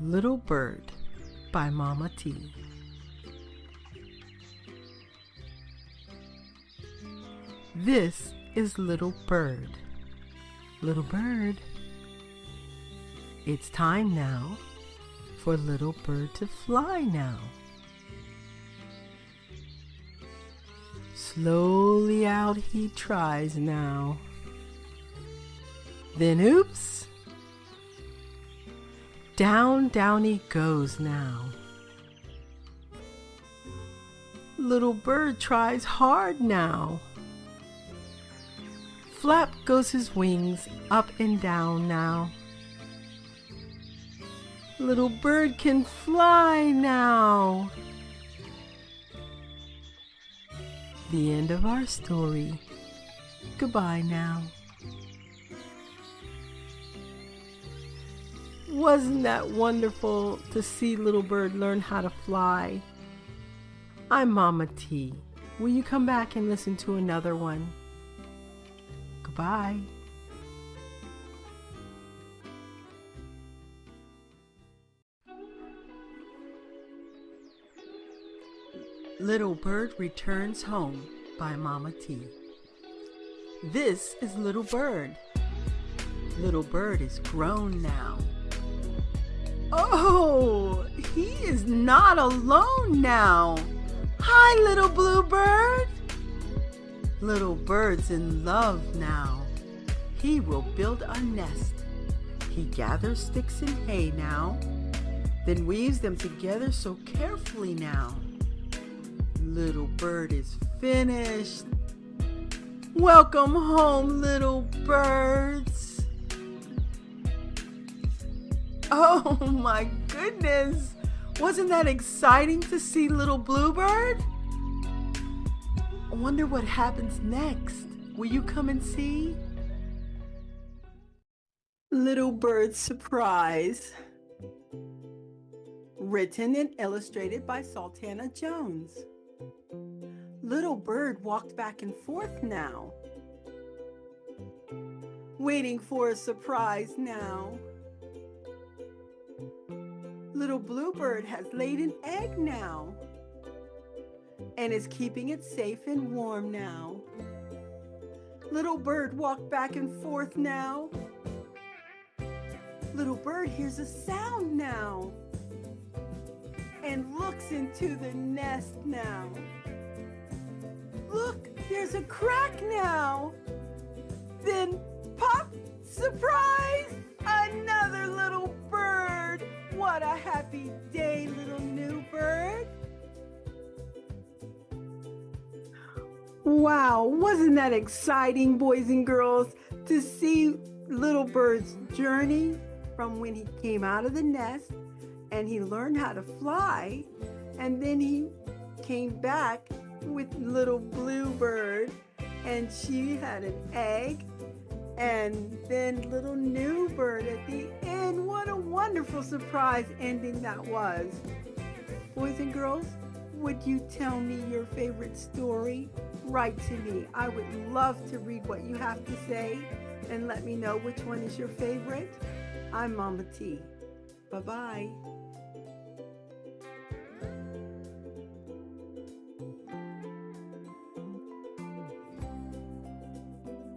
Little Bird by Mama T. This is Little Bird. Little Bird, it's time now for Little Bird to fly now. Slowly out he tries now. Then oops! Down, down he goes now. Little Bird tries hard now. Flap goes his wings up and down now. Little Bird can fly now. The end of our story. Goodbye now. Wasn't that wonderful to see Little Bird learn how to fly? I'm Mama T. Will you come back and listen to another one? Goodbye. Little Bird Returns Home by Mama T. This is Little Bird. Little Bird is grown now. Oh, he is not alone now. Hi, little blue bird. Little Bird's in love now. He will build a nest. He gathers sticks and hay now, then weaves them together so carefully now. Little Bird is finished. Welcome home, little birds. Oh my goodness! Wasn't that exciting to see little Bluebird? I wonder what happens next. Will you come and see? Little Bird's Surprise. Written and illustrated by Sultana Jones. Little Bird walked back and forth now, waiting for a surprise now. Little Bluebird has laid an egg now and is keeping it safe and warm now. Little Bird walked back and forth now. Little Bird hears a sound now and looks into the nest now. Look, there's a crack now. Then pop, surprise, another little bird. What a happy day, little new bird. Wow, wasn't that exciting, boys and girls, to see Little Bird's journey from when he came out of the nest and he learned how to fly, and then he came back with little Bluebird and she had an egg, and then little new bird at the end. What a wonderful surprise ending that was. Boys and girls, would you tell me your favorite story? Write to me. I would love to read what you have to say and let me know which one is your favorite. I'm Mama T. Bye-bye.